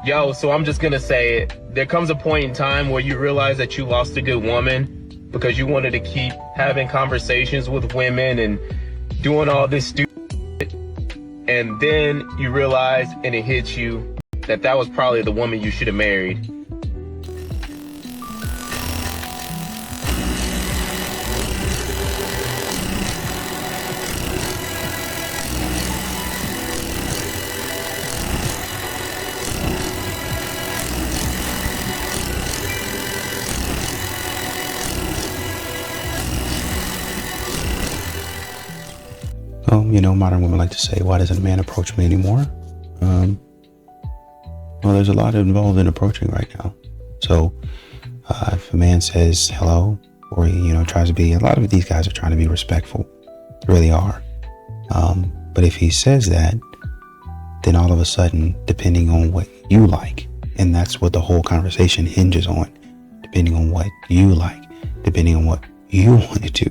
Yo, so I'm just gonna say it. There comes a point in time where you realize that you lost a good woman because you wanted to keep having conversations with women and doing all this stupid, and then you realize and it hits you that that was probably the woman you should have married. Modern women like to say, why doesn't a man approach me anymore? Well, there's a lot involved in approaching right now. So if a man says hello, or he, tries to be, a lot of these guys are trying to be respectful. They really are. But if he says that, then all of a sudden, depending on what you like, and that's what the whole conversation hinges on, depending on what you like, depending on what you want to do,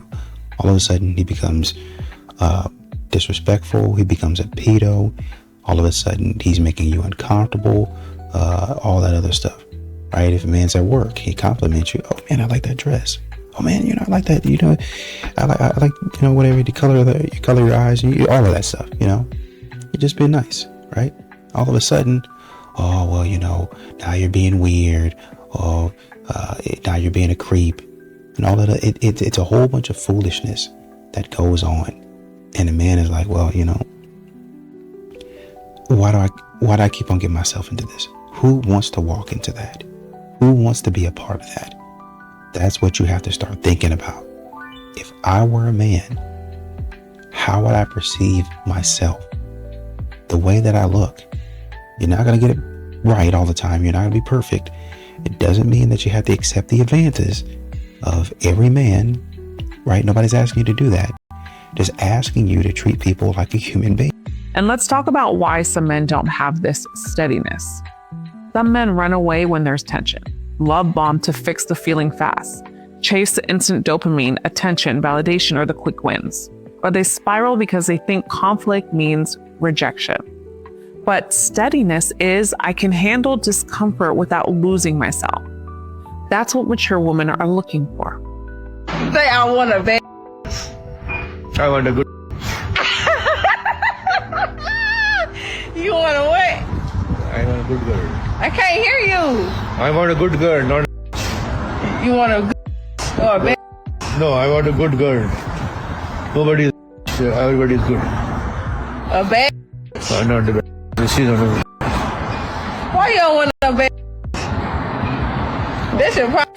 all of a sudden he becomes disrespectful. He becomes a pedo. All of a sudden he's making you uncomfortable, all that other stuff, right? If a man's at work, he compliments you. Oh man, I like that dress. Oh man, I like that. I like whatever the color of you color your eyes, all of that stuff. You just being nice, right? All of a sudden, oh well, now you're being weird. Oh, now you're being a creep, and all of that. It's a whole bunch of foolishness that goes on. And the man is like, well, why do I keep on getting myself into this? Who wants to walk into that? Who wants to be a part of that? That's what you have to start thinking about. If I were a man, how would I perceive myself? The way that I look. You're not going to get it right all the time. You're not going to be perfect. It doesn't mean that you have to accept the advances of every man, right? Nobody's asking you to do that. Just asking you to treat people like a human being. And let's talk about why some men don't have this steadiness. Some men run away when there's tension, love bomb to fix the feeling fast, chase the instant dopamine, attention, validation, or the quick wins. Or they spiral because they think conflict means rejection. But steadiness is, I can handle discomfort without losing myself. That's what mature women are looking for. Say I want a bad. I want a good. You want a what? I want a good girl. I can't hear you. I want a good girl, not. You want a good or a bad? No, I want a good girl. Nobody is. Everybody is good. A bad? Not the bad. She's not the. Why you don't want a bad? That's your problem.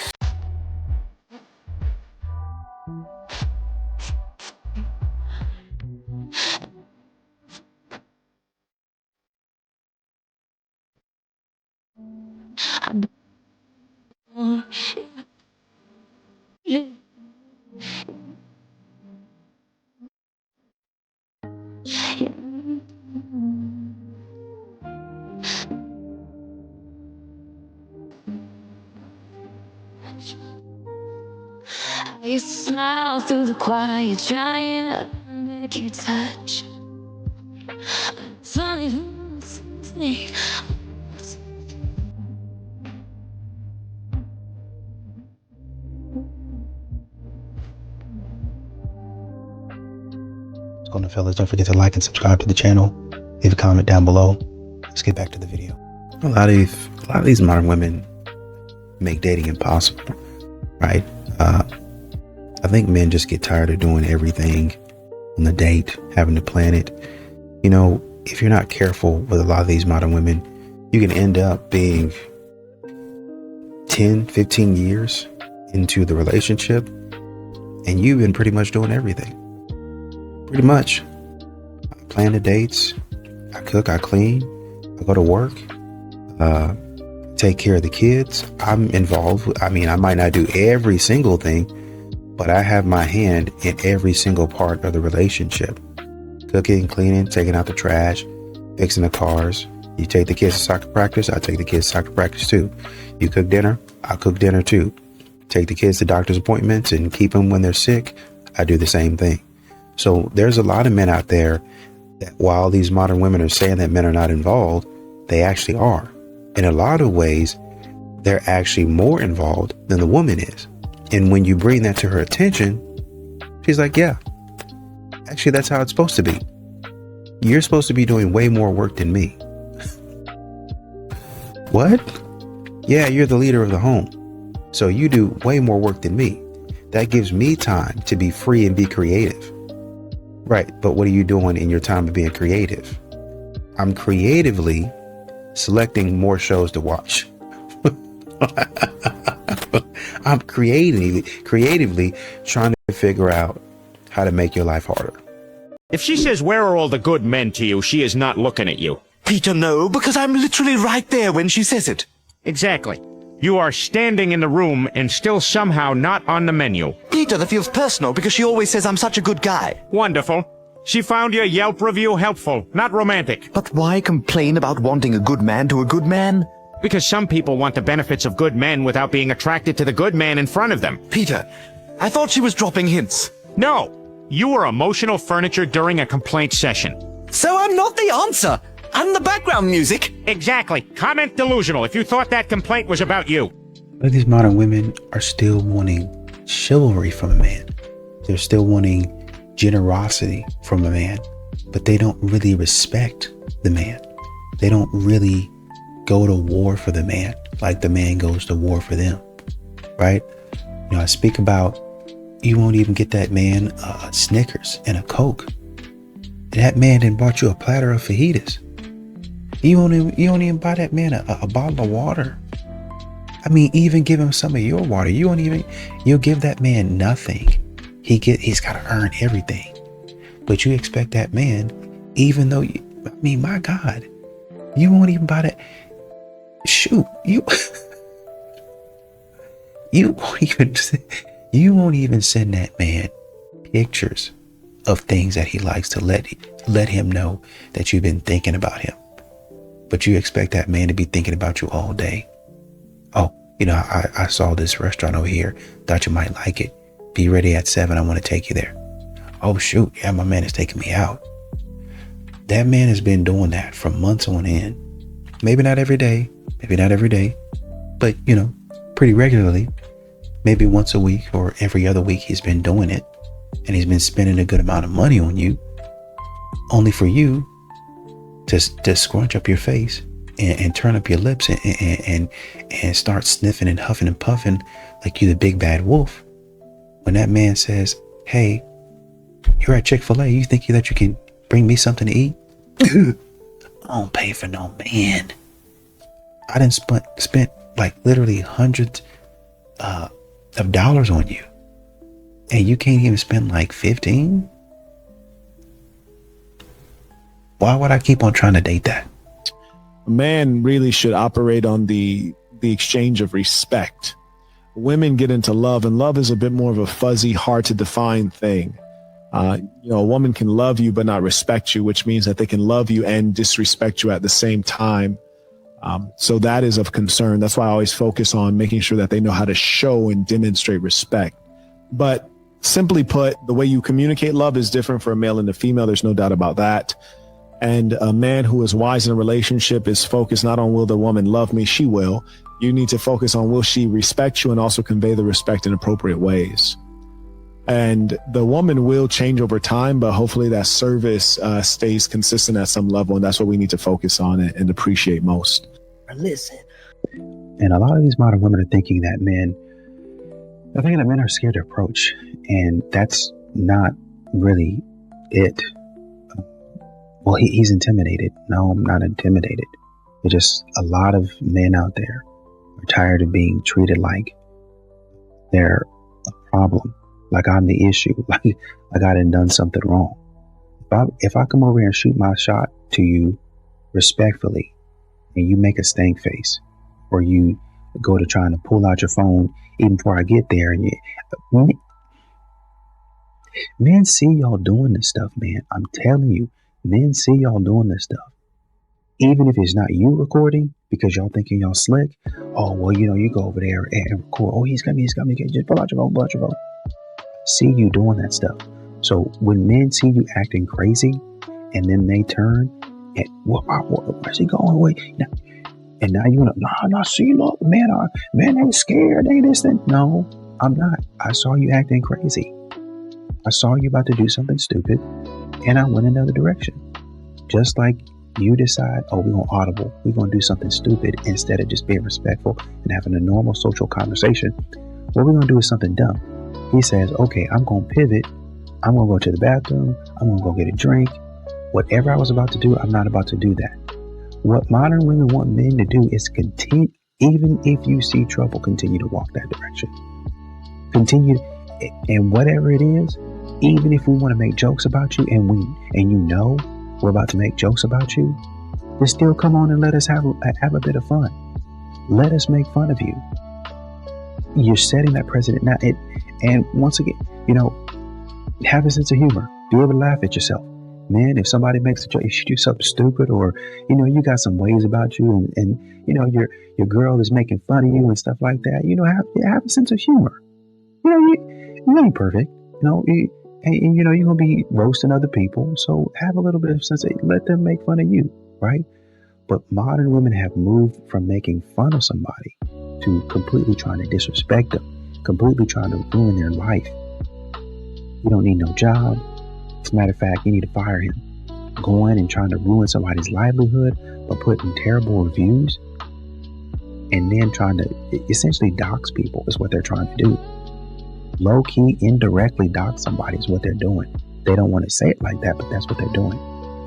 You smile through the quiet, trying to make you touch. Funny. What's going on, fellas? Don't forget to like and subscribe to the channel. Leave a comment down below. Let's get back to the video. A lot of these modern women make dating impossible, right? I think men just get tired of doing everything on the date, having to plan it. If you're not careful with a lot of these modern women, you can end up being 10, 15 years into the relationship, and you've been pretty much doing everything. Pretty much. I plan the dates, I cook, I clean, I go to work, take care of the kids. I'm involved. I might not do every single thing, but I have my hand in every single part of the relationship. Cooking, cleaning, taking out the trash, fixing the cars. You take the kids to soccer practice, I take the kids to soccer practice too. You cook dinner, I cook dinner too. Take the kids to doctor's appointments and keep them when they're sick, I do the same thing. So there's a lot of men out there that while these modern women are saying that men are not involved, they actually are. In a lot of ways, they're actually more involved than the woman is. And when you bring that to her attention, she's like, yeah, actually, that's how it's supposed to be. You're supposed to be doing way more work than me. What? Yeah, you're the leader of the home. So you do way more work than me. That gives me time to be free and be creative. Right. But what are you doing in your time of being creative? I'm creatively selecting more shows to watch. I'm creatively trying to figure out how to make your life harder. If she says, "Where are all the good men?" to you, she is not looking at you. Peter, no, because I'm literally right there when she says it. Exactly. You are standing in the room and still somehow not on the menu. Peter, that feels personal because she always says I'm such a good guy. Wonderful. She found your Yelp review helpful, not romantic. But why complain about wanting a good man to a good man? Because some people want the benefits of good men without being attracted to the good man in front of them. Peter, I thought she was dropping hints. No. You were emotional furniture during a complaint session. So I'm not the answer. I'm the background music. Exactly. Comment delusional if you thought that complaint was about you. But these modern women are still wanting chivalry from a man. They're still wanting generosity from a man, but they don't really respect the man. They don't really go to war for the man like the man goes to war for them, right? You know, I speak about you won't even get that man a Snickers and a Coke. That man done bought you a platter of fajitas. You don't even buy that man a bottle of water. I mean, even give him some of your water. You'll give that man nothing. He's got to earn everything. But you expect that man, even though my God, you won't even buy that. Shoot, you won't even send that man pictures of things that he likes to let him know that you've been thinking about him. But you expect that man to be thinking about you all day. Oh, I saw this restaurant over here. Thought you might like it. Be ready at 7. I want to take you there. Oh, shoot. Yeah, my man is taking me out. That man has been doing that for months on end. Maybe not every day, but, pretty regularly. Maybe once a week or every other week he's been doing it. And he's been spending a good amount of money on you. Only for you to scrunch up your face and turn up your lips and start sniffing and huffing and puffing like you the big bad wolf. When that man says, "Hey, you're at Chick-fil-A, you think that you can bring me something to eat?" I don't pay for no man. I done spent like literally hundreds of dollars on you, and you can't even spend like 15. Why would I keep on trying to date that? A man really should operate on the exchange of respect. Women get into love, and love is a bit more of a fuzzy, hard to define thing. A woman can love you but not respect you, which means that they can love you and disrespect you at the same time. So that is of concern. That's why I always focus on making sure that they know how to show and demonstrate respect. But simply put, the way you communicate love is different for a male and a female. There's no doubt about that. And a man who is wise in a relationship is focused not on will the woman love me, she will. You need to focus on will she respect you and also convey the respect in appropriate ways. And the woman will change over time, but hopefully that service stays consistent at some level. And that's what we need to focus on and appreciate most. Listen. And a lot of these modern women are thinking that men are scared to approach. And that's not really it. Well, he's intimidated. No, I'm not intimidated. There's just a lot of men out there are tired of being treated like they're a problem, like I'm the issue, like I done something wrong. If I come over here and shoot my shot to you respectfully, and you make a stank face, or you go to trying to pull out your phone even before I get there, and men see y'all doing this stuff, man. I'm telling you. Men see y'all doing this stuff. Even if it's not you recording because y'all thinking y'all slick. Oh, well, you go over there and record. Oh, he's got me. Just pull out your phone, See you doing that stuff. So when men see you acting crazy and then they turn and where's he going? Wait, And now you're gonna, nah, see, look, man, they scared, they this, thing. No, I'm not. I saw you acting crazy. I saw you about to do something stupid, and I went another direction. Just like you decide, oh, we're gonna audible, we're gonna do something stupid instead of just being respectful and having a normal social conversation. What we're gonna do is something dumb. He says, okay, I'm gonna pivot. I'm gonna go to the bathroom. I'm gonna go get a drink. Whatever I was about to do, I'm not about to do that. What modern women want men to do is continue, even if you see trouble, continue to walk that direction. Continue, and whatever it is, even if we want to make jokes about you, and you know we're about to make jokes about you, then still come on and let us have a bit of fun. Let us make fun of you. You're setting that precedent now, and once again, have a sense of humor. Be able to laugh at yourself. Man, if somebody makes a joke, if you do something stupid, or you got some ways about you, and your girl is making fun of you and stuff like that, have a sense of humor. You ain't perfect. And you're gonna be roasting other people, so have a little bit of sense. Let them make fun of you, right? But modern women have moved from making fun of somebody to completely trying to disrespect them, completely trying to ruin their life. You don't need no job. As a matter of fact, you need to fire him. Going and trying to ruin somebody's livelihood by putting terrible reviews, and then trying to essentially dox people is what they're trying to do. Low-key, indirectly dox somebody is what they're doing. They don't want to say it like that, but that's what they're doing.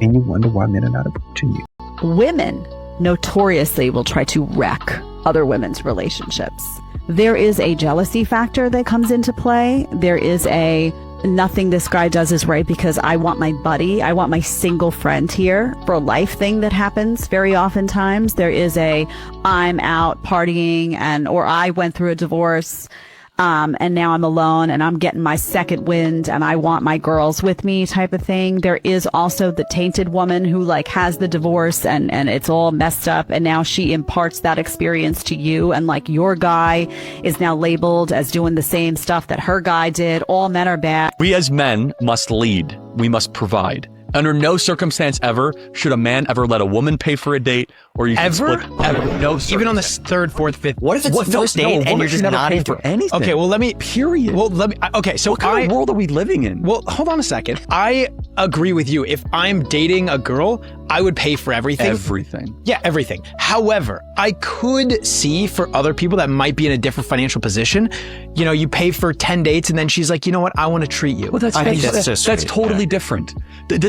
And you wonder why men are not approaching you. Women notoriously will try to wreck other women's relationships. There is a jealousy factor that comes into play. There is a nothing this guy does is right because I want my buddy, I want my single friend here for life thing that happens very oftentimes. There is a I'm out partying or I went through a divorce. And now I'm alone and I'm getting my second wind and I want my girls with me type of thing. There is also the tainted woman who has the divorce and it's all messed up. And now she imparts that experience to you. And your guy is now labeled as doing the same stuff that her guy did. All men are bad. We as men must lead. We must provide. Under no circumstance ever should a man ever let a woman pay for a date or you ever? No, even on the third, fourth, fifth. What if it's the first date and you're just not paying for anything? Okay, well, Period. Well, okay, so what kind of world are we living in? Well, hold on a second. I agree with you. If I'm dating a girl, I would pay for everything. Everything. Yeah, everything. However, I could see for other people that might be in a different financial position, you pay for 10 dates and then she's like, you know what, I want to treat you. Well, that's totally different.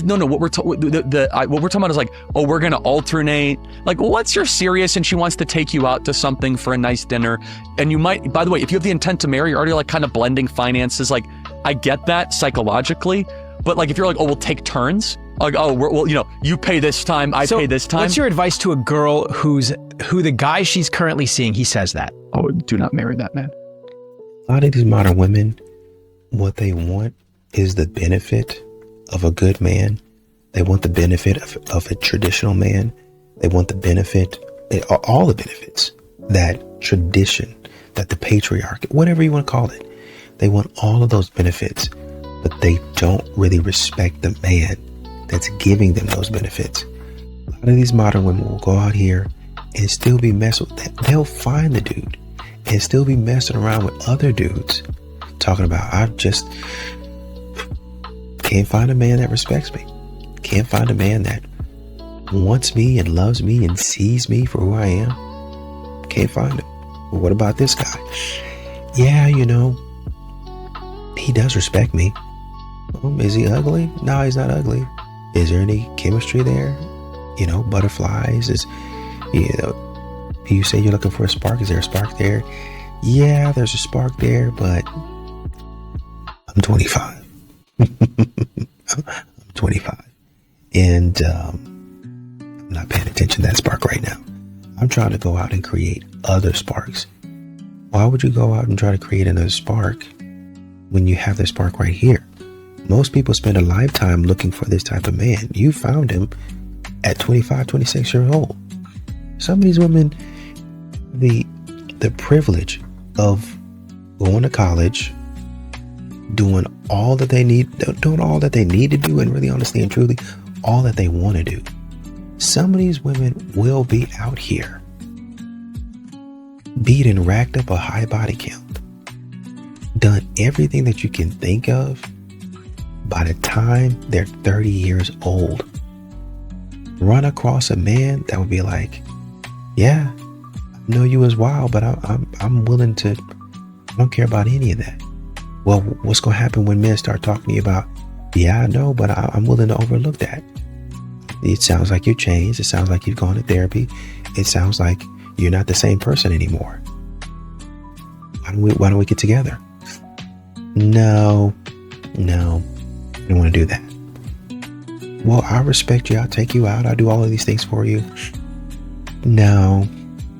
No, what we're talking about is we're going to alternate. Once you're serious and she wants to take you out to something for a nice dinner, and you might, by the way, if you have the intent to marry, you're already kind of blending finances. I get that psychologically, but if you're we'll take turns. You pay this time, I pay this time. What's your advice to a girl who the guy she's currently seeing, he says that? Oh, do not marry that man. A lot of these modern women, what they want is the benefit of a good man. They want the benefit of a traditional man. They want the benefit, all the benefits, that tradition, that the patriarchy, whatever you want to call it. They want all of those benefits, but they don't really respect the man that's giving them those benefits. A lot of these modern women will go out here and still be messing with that. They'll find the dude and still be messing around with other dudes, talking about, I just can't find a man that respects me. Can't find a man that wants me and loves me and sees me for who I am. Can't find him. Well, what about this guy? Yeah, he does respect me. Is he ugly? No, he's not ugly. Is there any chemistry there? Butterflies. You say you're looking for a spark. Is there a spark there? Yeah, there's a spark there, but I'm 25. I'm 25. And I'm not paying attention to that spark right now. I'm trying to go out and create other sparks. Why would you go out and try to create another spark when you have the spark right here? Most people spend a lifetime looking for this type of man. You found him at 25, 26 years old. Some of these women, the privilege of going to college, doing all that they need to do, and really honestly and truly, all that they want to do. Some of these women will be out here beat and racked up a high body count, done everything that you can think of, by the time they're 30 years old, run across a man that would be like, yeah, I know you was wild, but I'm willing to, I don't care about any of that. Well, what's going to happen when men start talking to you about, yeah, I know, but I'm willing to overlook that. It sounds like you've changed. It sounds like you've gone to therapy. It sounds like you're not the same person anymore. Why don't we get together? No, I don't want to do that. Well, I respect you. I'll take you out. I'll do all of these things for you. No,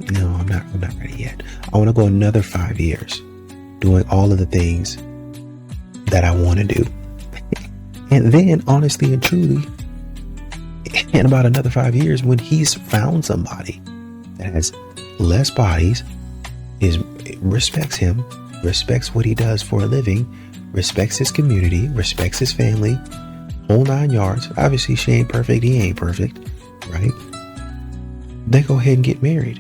I'm not ready yet. I want to go another 5 years doing all of the things that I want to do. And then, honestly and truly, in about another 5 years, when he's found somebody that has less bodies, respects him, respects what he does for a living, respects his community, respects his family, whole 9 yards. Obviously, she ain't perfect. He ain't perfect, right? They go ahead and get married.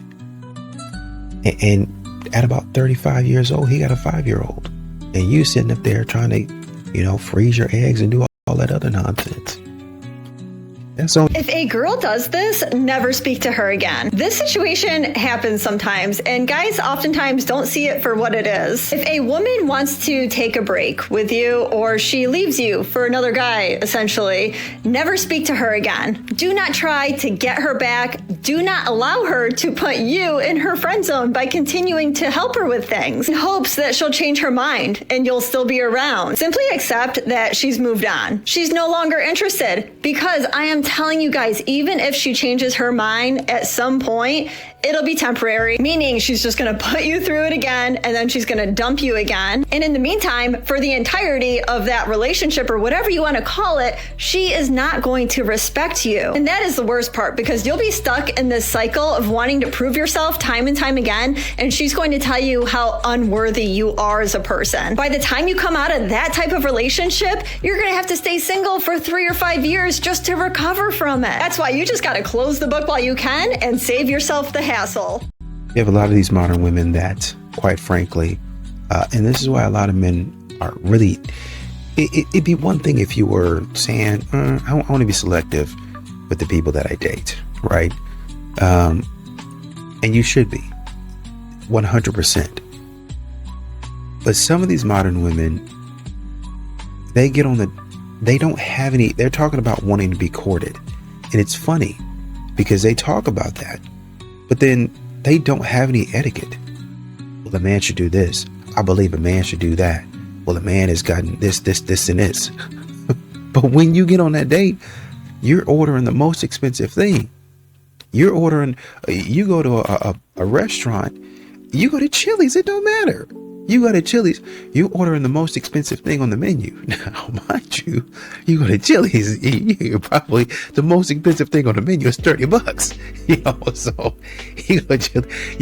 And at about 35 years old, he got a 5-year-old. And you sitting up there trying to, freeze your eggs and do all that other nonsense. If a girl does this, never speak to her again. This situation happens sometimes, and guys oftentimes don't see it for what it is. If a woman wants to take a break with you, or she leaves you for another guy, essentially, never speak to her again. Do not try to get her back. Do not allow her to put you in her friend zone by continuing to help her with things in hopes that she'll change her mind and you'll still be around. Simply accept that she's moved on. She's no longer interested, because I am telling you guys, even if she changes her mind at some point, it'll be temporary, meaning she's just going to put you through it again, and then she's going to dump you again. And in the meantime, for the entirety of that relationship, or whatever you want to call it, she is not going to respect you. And that is the worst part, because you'll be stuck in this cycle of wanting to prove yourself time and time again, and she's going to tell you how unworthy you are as a person. By the time you come out of that type of relationship, you're going to have to stay single for 3 or 5 years just to recover from it. That's why you just got to close the book while you can and save yourself the hassle. You have a lot of these modern women that, quite frankly, and this is why a lot of men are really, it'd be one thing if you were saying, I want to be selective with the people that I date, right? And you should be 100%. But some of these modern women, they don't have any, they're talking about wanting to be courted. And it's funny because they talk about that, but then they don't have any etiquette. Well, a man should do this. I believe a man should do that. Well, a man has gotten this, and this. But when you get on that date, you're ordering the most expensive thing. You're ordering, you go to a restaurant, you go to Chili's, it don't matter. You go to Chili's, you ordering the most expensive thing on the menu. Now, mind you, you go to Chili's, you probably the most expensive thing on the menu is $30. So you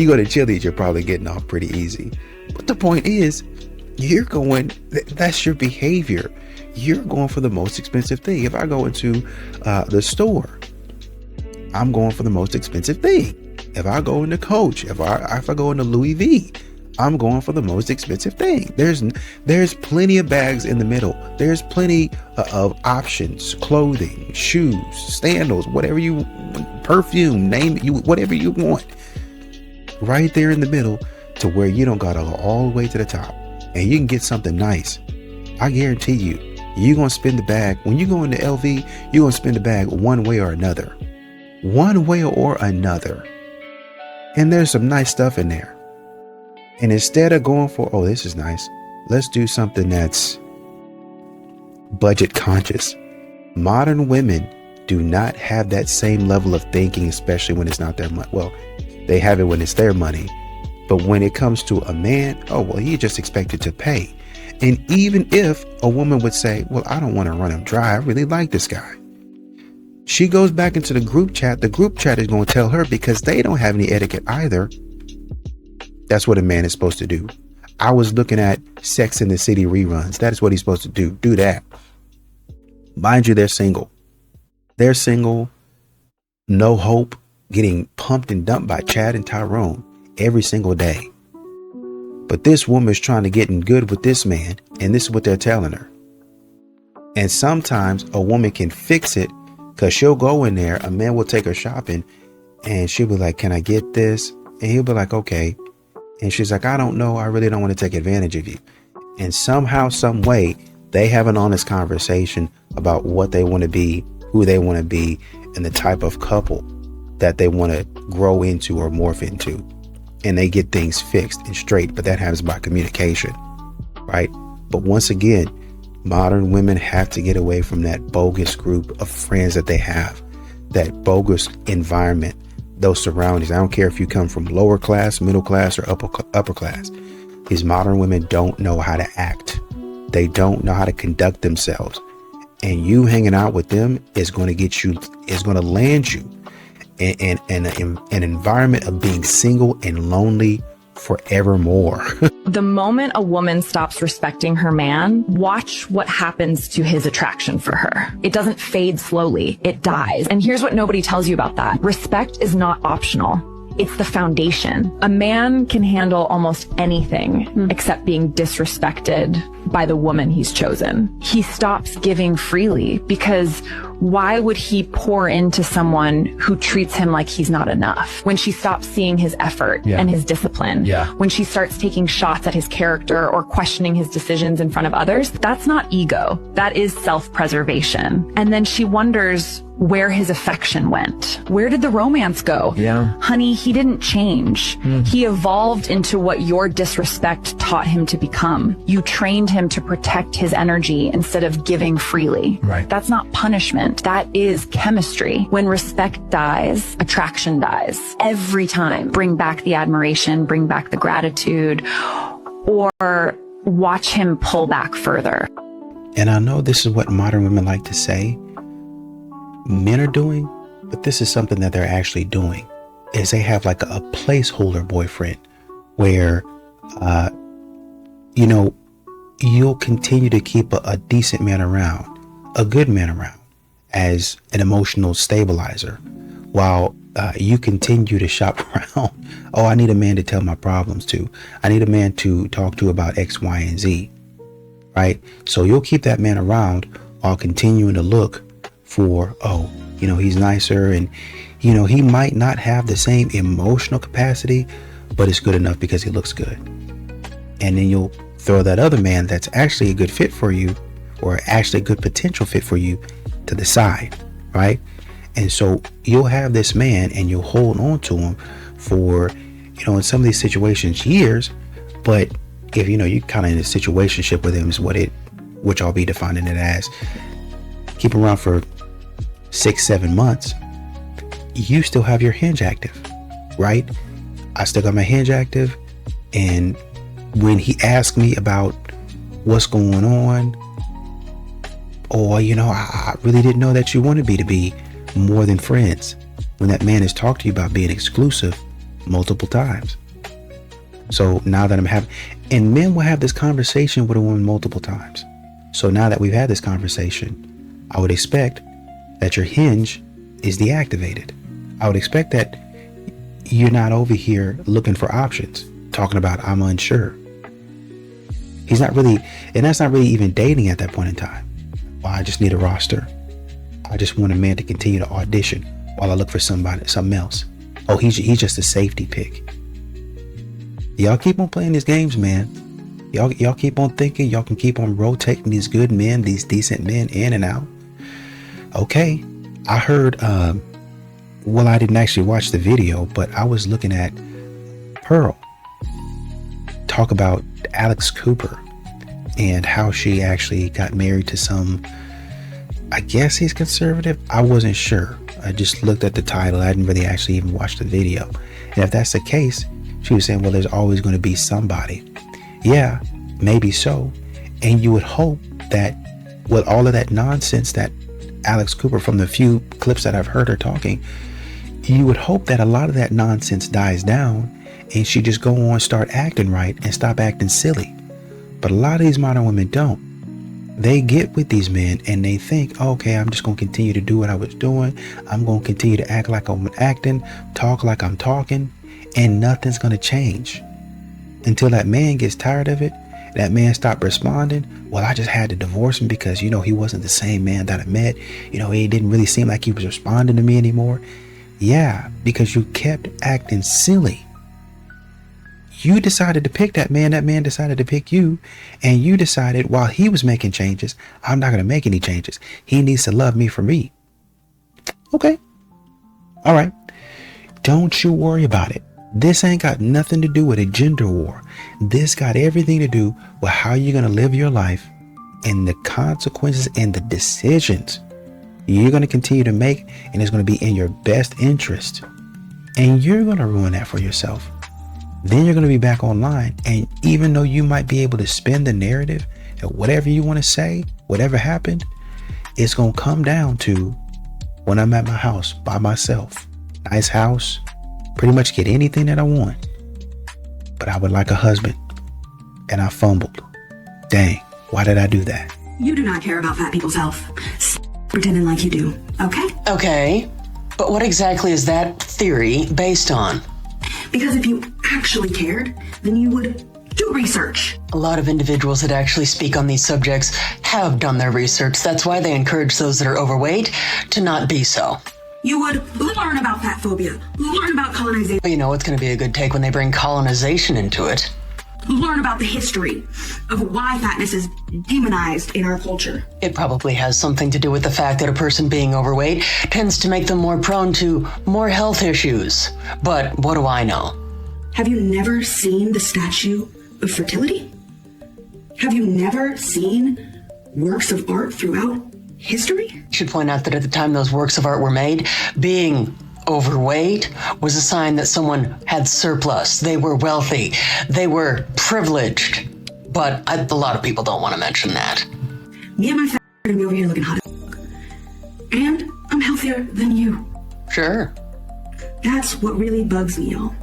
go to Chili's, you're probably getting off pretty easy. But the point is, that's your behavior. You're going for the most expensive thing. If I go into the store, I'm going for the most expensive thing. If I go into Coach, if I go into Louis V, I'm going for the most expensive thing. There's plenty of bags in the middle. There's plenty of options, clothing, shoes, sandals, whatever you, perfume, name you, whatever you want. Right there in the middle, to where you don't gotta go all the way to the top, and you can get something nice. I guarantee you're gonna spend the bag. When you go into LV, you're gonna spend the bag one way or another. One way or another. And there's some nice stuff in there. And instead of going for, oh, this is nice, let's do something that's budget conscious. Modern women do not have that same level of thinking, especially when it's not their money. Well, they have it when it's their money. But when it comes to a man, oh, well, he just expected to pay. And even if a woman would say, well, I don't want to run him dry, I really like this guy, she goes back into the group chat is going to tell her, because they don't have any etiquette either. That's what a man is supposed to do. I was looking at Sex and the City reruns. That is what he's supposed to do. Do that. Mind you, they're single. They're single. No hope. Getting pumped and dumped by Chad and Tyrone. every single day. But this woman is trying to get in good with this man, and this is what they're telling her. And sometimes a woman can fix it because she'll go in there, a man will take her shopping, and she'll be like, can I get this? And he'll be like, okay. And she's like, I don't know. I really don't want to take advantage of you. And somehow, some way, they have an honest conversation about what they want to be, who they want to be, and the type of couple that they want to grow into or morph into. And they get things fixed and straight, but that happens by communication, right? But once again, modern women have to get away from that bogus group of friends that they have, that bogus environment, those surroundings. I don't care if you come from lower class, middle class, or upper class. These modern women don't know how to act. They don't know how to conduct themselves. And you hanging out with them is going to get you, is going to land you in an environment of being single and lonely forevermore. The moment a woman stops respecting her man, watch what happens to his attraction for her. It doesn't fade slowly, it dies. And here's what nobody tells you about that. Respect is not optional. It's the foundation. A man can handle almost anything except being disrespected by the woman he's chosen. He stops giving freely because why would he pour into someone who treats him like he's not enough? When she stops seeing his effort and his discipline, when she starts taking shots at his character or questioning his decisions in front of others, that's not ego. That is self-preservation. And then she wonders where his affection went. Where did the romance go? Honey, he didn't change. He evolved into what your disrespect taught him to become. You trained him to protect his energy instead of giving freely. That's not punishment. That is chemistry. When respect dies, attraction dies. Every time. Bring back the admiration, bring back the gratitude, or watch him pull back further. And I know this is what modern women like to say men are doing, but this is something that they're actually doing, is they have like a placeholder boyfriend where, you'll continue to keep a decent man around, a good man around as an emotional stabilizer while you continue to shop around. Oh, I need a man to tell my problems to. I need a man to talk to about X, Y, and Z, right? So you'll keep that man around while continuing to look for, he's nicer and, he might not have the same emotional capacity, but it's good enough because he looks good. And then you'll throw that other man that's actually a good fit for you or actually a good potential fit for you to the side, right? And so you'll have this man and you'll hold on to him for, in some of these situations, years. But if, you kind of in a situationship with him is which I'll be defining it as, keep him around for 6-7 months, you still have your hinge active, right? I still got my hinge active. And when he asked me about what's going on, I really didn't know that you wanted me to be more than friends, when that man has talked to you about being exclusive multiple times. So now that and men will have this conversation with a woman multiple times. So now that we've had this conversation, I would expect that your hinge is deactivated. I would expect that you're not over here looking for options, talking about I'm unsure. He's not really, and that's not really even dating at that point in time. Well, I just need a roster. I just want a man to continue to audition while I look for something else. Oh, he's just a safety pick. Y'all keep on playing these games, man. Y'all keep on thinking y'all can keep on rotating these good men, these decent men in and out. Okay, I heard, I didn't actually watch the video, but I was looking at Pearl talk about Alex Cooper and how she actually got married to some, I guess he's conservative. I wasn't sure. I just looked at the title. I didn't really actually even watch the video. And if that's the case, she was saying, well, there's always going to be somebody. Yeah, maybe so. And you would hope that with all of that nonsense that Alex Cooper, from the few clips that I've heard her talking, you would hope that a lot of that nonsense dies down and she just go on, start acting right and stop acting silly. But a lot of these modern women don't. They get with these men and they think, okay, I'm just going to continue to do what I was doing. I'm going to continue to act like I'm acting, talk like I'm talking. And nothing's going to change until that man gets tired of it. That man stopped responding. Well, I just had to divorce him because, he wasn't the same man that I met. He didn't really seem like he was responding to me anymore. Yeah, because you kept acting silly. You decided to pick that man decided to pick you, and you decided while he was making changes, I'm not going to make any changes. He needs to love me for me. Okay. All right. Don't you worry about it. This ain't got nothing to do with a gender war. This got everything to do with how you're going to live your life and the consequences and the decisions you're going to continue to make, and it's going to be in your best interest. And you're going to ruin that for yourself. Then you're going to be back online, and even though you might be able to spin the narrative and whatever you want to say, whatever happened, it's going to come down to when I'm at my house by myself. Nice house, pretty much get anything that I want. But I would like a husband, and I fumbled. Dang, why did I do that? You do not care about fat people's health. Pretending like you do, okay? Okay, but what exactly is that theory based on? Because if you actually cared, then you would do research. A lot of individuals that actually speak on these subjects have done their research. That's why they encourage those that are overweight to not be so. You would learn about fat phobia, learn about colonization. You know what's going to be a good take when they bring colonization into it? Learn about the history of why fatness is demonized in our culture. It probably has something to do with the fact that a person being overweight tends to make them more prone to more health issues. But what do I know? Have you never seen the Statue of Fertility? Have you never seen works of art throughout history? I should point out that at the time those works of art were made, being overweight was a sign that someone had surplus. They were wealthy. They were privileged. But a lot of people don't want to mention that. Me and my fat are gonna be over here looking hot as fuck. And I'm healthier than you. Sure. That's what really bugs me, y'all.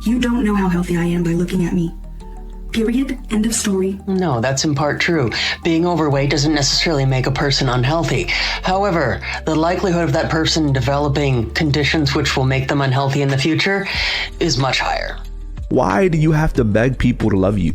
You don't know how healthy I am by looking at me. Period. End of story. No, that's in part true. Being overweight doesn't necessarily make a person unhealthy. However, the likelihood of that person developing conditions which will make them unhealthy in the future is much higher. Why do you have to beg people to love you?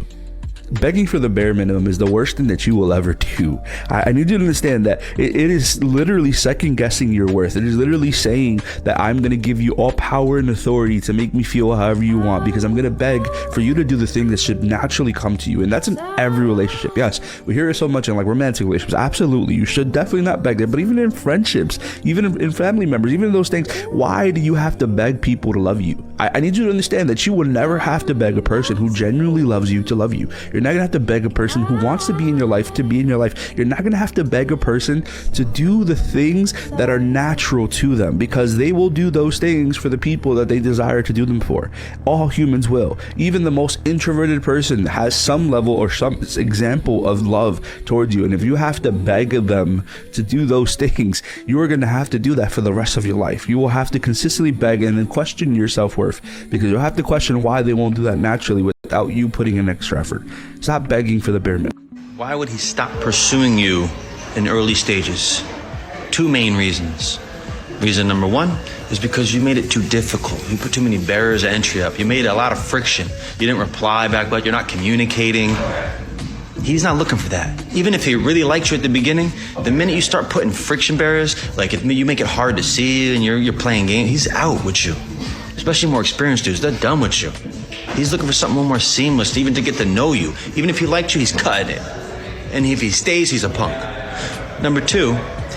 Begging for the bare minimum is the worst thing that you will ever do. I need you to understand that it is literally second guessing your worth. It is literally saying that I'm going to give you all power and authority to make me feel however you want, because I'm going to beg for you to do the thing that should naturally come to you. And that's in every relationship. Yes, we hear it so much in like romantic relationships. Absolutely. You should definitely not beg it. But even in friendships, even in family members, even in those things, why do you have to beg people to love you? I need you to understand that you will never have to beg a person who genuinely loves you to love you. You're not gonna have to beg a person who wants to be in your life to be in your life. You're not gonna have to beg a person to do the things that are natural to them, because they will do those things for the people that they desire to do them for. All humans will. Even the most introverted person has some level or some example of love towards you. And if you have to beg them to do those things, you are gonna have to do that for the rest of your life. You will have to consistently beg and then question your self-worth, because you'll have to question why they won't do that naturally without you putting in extra effort. Stop begging for the bare minimum. Why would he stop pursuing you in early stages? Two main reasons. Reason number one is because you made it too difficult. You put too many barriers of entry up. You made a lot of friction. You didn't reply back, but you're not communicating. He's not looking for that. Even if he really likes you at the beginning, the minute you start putting friction barriers, like if you make it hard to see and you're playing games, he's out with you. Especially more experienced dudes, they're done with you. He's looking for something a little more seamless, even to get to know you. Even if he liked you, he's cutting it. And if he stays, he's a punk. Number two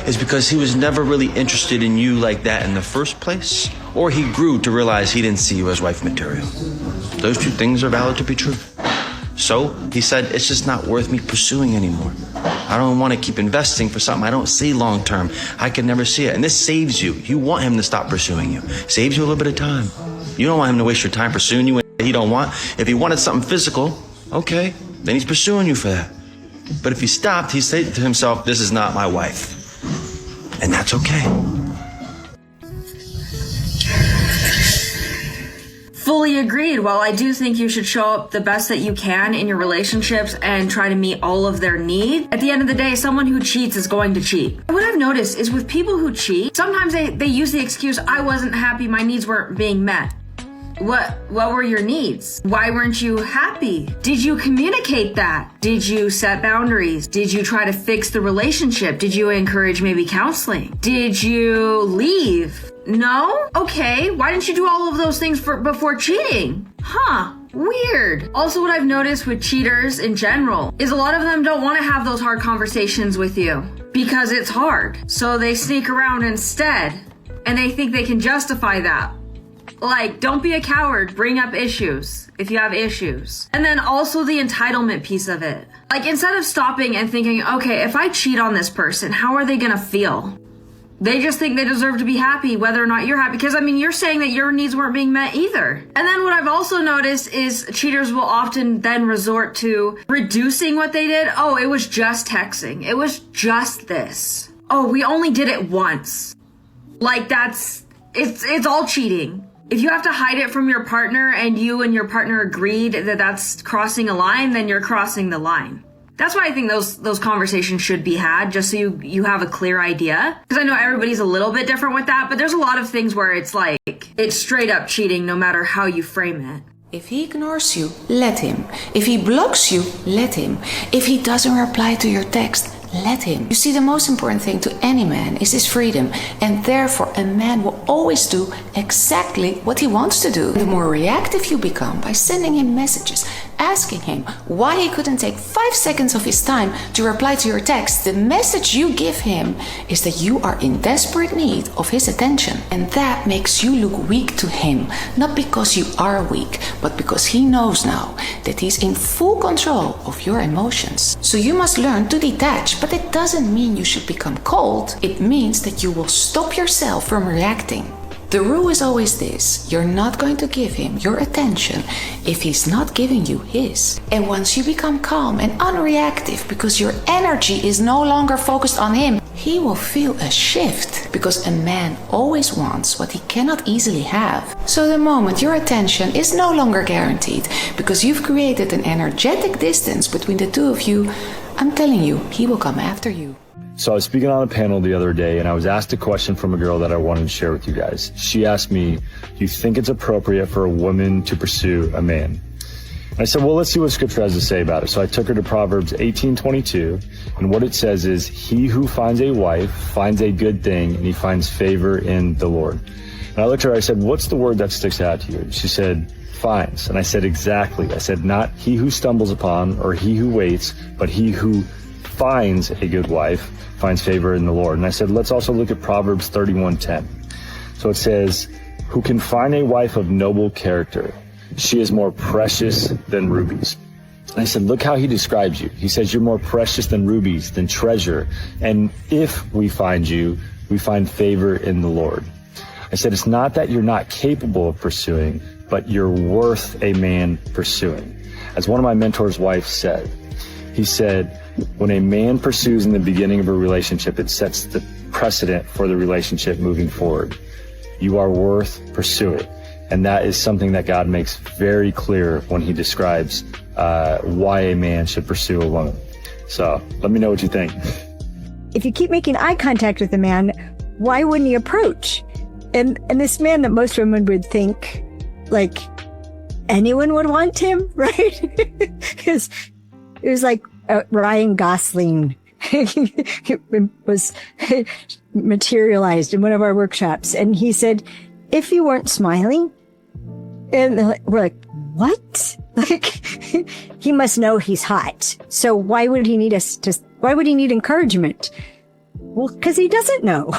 is because he was never really interested in you like that in the first place, or he grew to realize he didn't see you as wife material. Those two things are valid to be true. So he said, it's just not worth me pursuing anymore. I don't want to keep investing for something I don't see long term. I can never see it. And this saves you. You want him to stop pursuing you. Saves you a little bit of time. You don't want him to waste your time pursuing you when he don't want. If he wanted something physical, okay, then he's pursuing you for that. But if he stopped, he'd say to himself, this is not my wife. And that's okay. Fully agreed. While I do think you should show up the best that you can in your relationships and try to meet all of their needs, at the end of the day, someone who cheats is going to cheat. What I've noticed is with people who cheat, sometimes they use the excuse, I wasn't happy, my needs weren't being met. What were your needs? Why weren't you happy? Did you communicate that? Did you set boundaries? Did you try to fix the relationship? Did you encourage maybe counseling? Did you leave? No? Okay, why didn't you do all of those things before cheating? Huh. Weird. Also, what I've noticed with cheaters in general is a lot of them don't want to have those hard conversations with you because it's hard. So they sneak around instead and they think they can justify that. Like, don't be a coward, bring up issues if you have issues. And then also the entitlement piece of it. Like, instead of stopping and thinking, okay, if I cheat on this person, how are they gonna feel? They just think they deserve to be happy whether or not you're happy. Because, I mean, you're saying that your needs weren't being met either. And then what I've also noticed is cheaters will often then resort to reducing what they did. Oh, it was just texting. It was just this. Oh, we only did it once. Like, it's all cheating. If you have to hide it from your partner and you and your partner agreed that that's crossing a line, then you're crossing the line. That's why I think those conversations should be had, just so you have a clear idea. Because I know everybody's a little bit different with that, but there's a lot of things where it's like, it's straight up cheating no matter how you frame it. If he ignores you, let him. If he blocks you, let him. If he doesn't reply to your text, let him. You see, the most important thing to any man is his freedom, and therefore a man will always do exactly what he wants to do. The more reactive you become by sending him messages, asking him why he couldn't take 5 seconds of his time to reply to your text, the message you give him is that you are in desperate need of his attention. And that makes you look weak to him, not because you are weak, but because he knows now that he's in full control of your emotions. So you must learn to detach, but it doesn't mean you should become cold. It means that you will stop yourself from reacting. The rule is always this: you're not going to give him your attention if he's not giving you his. And once you become calm and unreactive because your energy is no longer focused on him, he will feel a shift, because a man always wants what he cannot easily have. So the moment your attention is no longer guaranteed because you've created an energetic distance between the two of you, I'm telling you, he will come after you. So I was speaking on a panel the other day, and I was asked a question from a girl that I wanted to share with you guys. She asked me, do you think it's appropriate for a woman to pursue a man? And I said, well, let's see what scripture has to say about it. So I took her to Proverbs 18:22, and what it says is, he who finds a wife finds a good thing, and he finds favor in the Lord. And I looked at her, I said, what's the word that sticks out to you? She said, finds. And I said, exactly. I said, not he who stumbles upon or he who waits, but he who finds a good wife finds favor in the Lord. And I said, let's also look at Proverbs 31:10. So it says, who can find a wife of noble character? She is more precious than rubies. And I said, look how he describes you. He says, you're more precious than rubies, than treasure. And if we find you, we find favor in the Lord. I said, it's not that you're not capable of pursuing, but you're worth a man pursuing. As one of my mentor's wives said, he said, when a man pursues in the beginning of a relationship, it sets the precedent for the relationship moving forward. You are worth pursuing. And that is something that God makes very clear when he describes why a man should pursue a woman. So let me know what you think. If you keep making eye contact with a man, why wouldn't he approach? And this man that most women would think, like, anyone would want him, right? Because it was like Ryan Gosling was materialized in one of our workshops. And he said, if you weren't smiling, and we're like, what? Like, he must know he's hot. So why would he need why would he need encouragement? Well, because he doesn't know.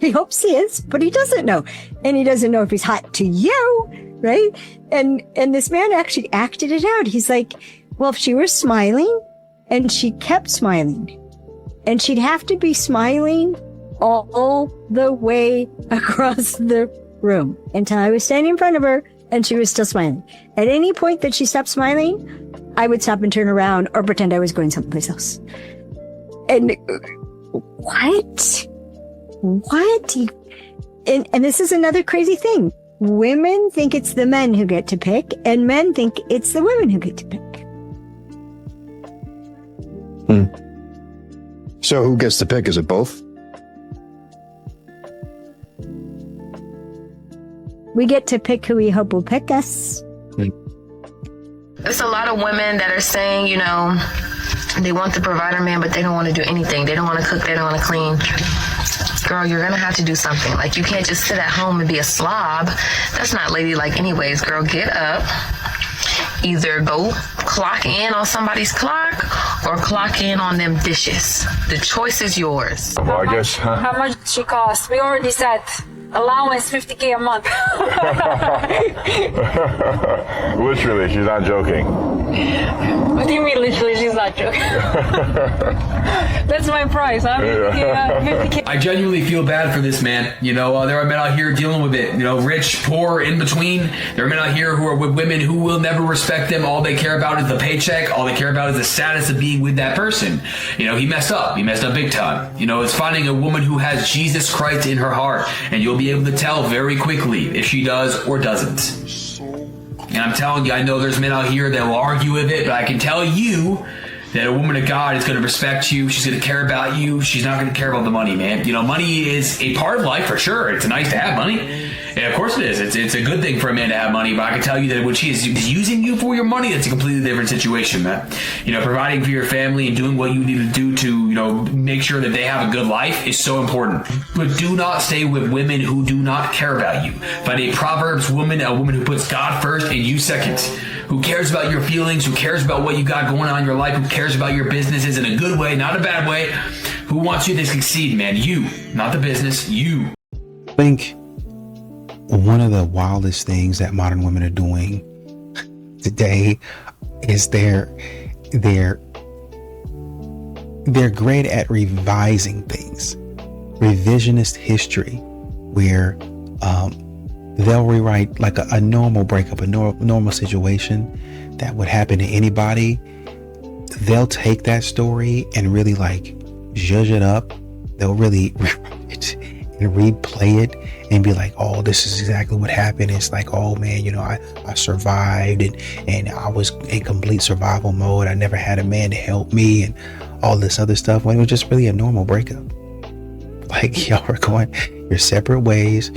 He hopes he is, but he doesn't know. And he doesn't know if he's hot to you, right? And this man actually acted it out. He's like, well, if she was smiling and she kept smiling, and she'd have to be smiling all the way across the room until I was standing in front of her and she was still smiling. At any point that she stopped smiling, I would stop and turn around or pretend I was going someplace else. And what? And this is another crazy thing. Women think it's the men who get to pick, and men think it's the women who get to pick. So who gets to pick? Is it both? We get to pick who we hope will pick us. There's a lot of women that are saying, you know, they want the provider man, but they don't want to do anything. They don't want to cook. They don't want to clean. Girl, you're going to have to do something. Like, you can't just sit at home and be a slob. That's not ladylike anyways. Girl, get up. Either go clock in on somebody's clock or clock in on them dishes. The choice is yours. Well, I guess, How much she costs? We already said allowance $50K a month. Literally, she's not joking. What do you mean literally? She's not joking. That's my price. I mean, $50K. I genuinely feel bad for this man. You know, there are men out here dealing with it. You know, rich, poor, in between. There are men out here who are with women who will never respect them. All they care about is the paycheck. All they care about is the status of being with that person. You know, he messed up. He messed up big time. You know, it's finding a woman who has Jesus Christ in her heart, and you'll be able to tell very quickly if she does or doesn't. And I'm telling you, I know there's men out here that will argue with it, but I can tell you that a woman of God is going to respect you. She's going to care about you. She's not going to care about the money, man. You know, money is a part of life for sure. It's nice to have money. And of course it is. It's a good thing for a man to have money, but I can tell you that when she is using you for your money, that's a completely different situation, man. You know, providing for your family and doing what you need to do to, you know, make sure that they have a good life is so important. But do not stay with women who do not care about you. Find a Proverbs woman, a woman who puts God first and you second. Who cares about your feelings, who cares about what you got going on in your life, who cares about your businesses in a good way, not a bad way, who wants you to succeed, man. You, not the business, you. I think one of the wildest things that modern women are doing today is they're great at revising things. Revisionist history, where they'll rewrite like a normal breakup, a normal situation that would happen to anybody. They'll take that story and really like zhuzh it up. They'll really rewrite it and replay it and be like, oh, this is exactly what happened. It's like, oh man, you know, I survived and I was in complete survival mode. I never had a man to help me and all this other stuff, when it was just really a normal breakup. Like, y'all are going your separate ways.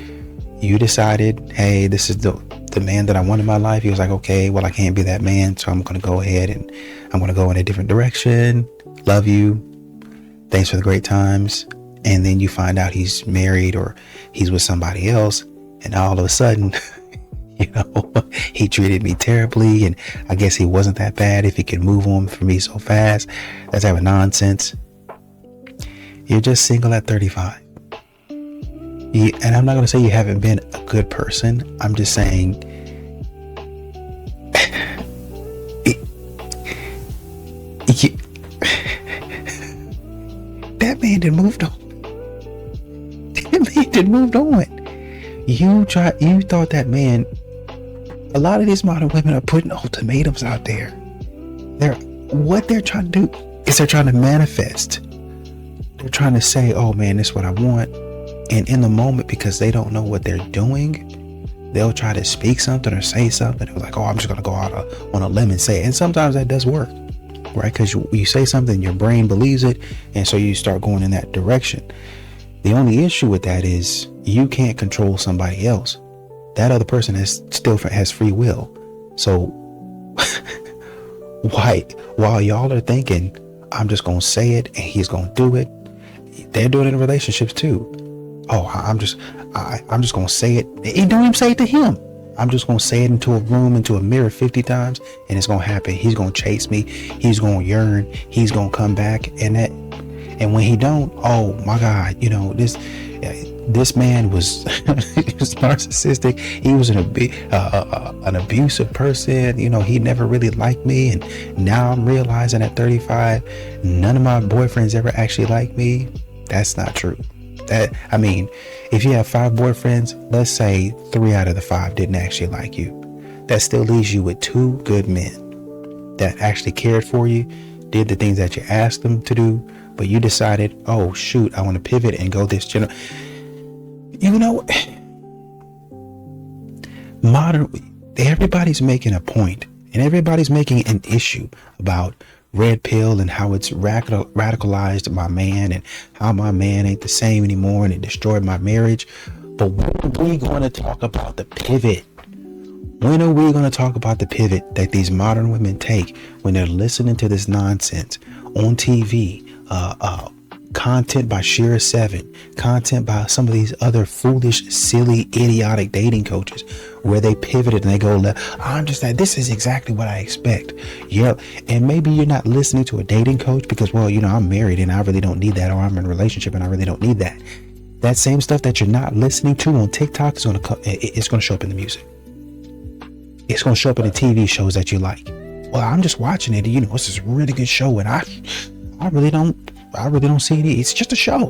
You decided, hey, this is the man that I want in my life. He was like, okay, well, I can't be that man, so I'm going to go ahead and I'm going to go in a different direction. Love you. Thanks for the great times. And then you find out he's married or he's with somebody else. And all of a sudden, you know, he treated me terribly. And I guess he wasn't that bad if he could move on for me so fast. That type of nonsense. You're just single at 35. And I'm not going to say you haven't been a good person. I'm just saying that man done moved on. That man done moved on. You thought that man. A lot of these modern women are putting ultimatums out there. What they're trying to do is they're trying to manifest. They're trying to say, oh man, this is what I want. And in the moment, because they don't know what they're doing, they'll try to speak something or say something. They're like, oh, I'm just going to go out on a limb and say it. And sometimes that does work, right? Because you say something, your brain believes it. And so you start going in that direction. The only issue with that is you can't control somebody else. That other person still has free will. So while y'all are thinking, I'm just going to say it and he's going to do it, they're doing it in relationships too. Oh, I'm just going to say it. And don't even say it to him. I'm just going to say it into a room, into a mirror 50 times, and it's going to happen. He's going to chase me. He's going to yearn. He's going to come back. And when he don't, oh my God, you know, this man was, he was narcissistic. He was an abusive person. You know, he never really liked me. And now I'm realizing at 35, none of my boyfriends ever actually liked me. That's not true. I mean, if you have 5 boyfriends, let's say 3 out of the 5 didn't actually like you. That still leaves you with 2 good men that actually cared for you, did the things that you asked them to do, but you decided, oh shoot, I want to pivot and go this channel. You know, everybody's making a point and everybody's making an issue about red pill and how it's radicalized my man and how my man ain't the same anymore and it destroyed my marriage. But when are we going to talk about the pivot? When are we going to talk about the pivot that these modern women take when they're listening to this nonsense on TV? Content by Shira 7, content by some of these other foolish, silly, idiotic dating coaches, where they pivoted and they go left. I'm just like, this is exactly what I expect. Yep. And maybe you're not listening to a dating coach because, well, you know, I'm married and I really don't need that, or I'm in a relationship and I really don't need that. That same stuff that you're not listening to on TikTok is going to show up in the music. It's going to show up in the TV shows that you like. Well, I'm just watching it. You know, it's this really good show, and I really don't see it. It's just a show.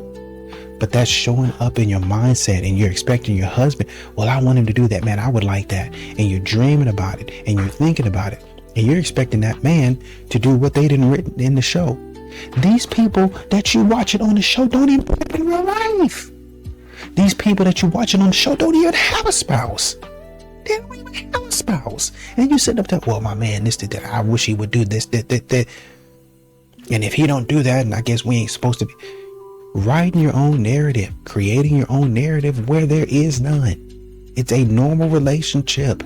But that's showing up in your mindset, and you're expecting your husband, well, I want him to do that, man. I would like that. And you're dreaming about it, and you're thinking about it, and you're expecting that man to do what they didn't written in the show. These people that you watching on the show don't even put it in real life. These people that you watching on the show don't even have a spouse. They don't even have a spouse. And you sitting up there, well, my man, this, that, I wish he would do this, that. And if he don't do that, and I guess we ain't supposed to be. Writing your own narrative, creating your own narrative where there is none. It's a normal relationship.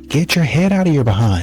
Get your head out of your behind.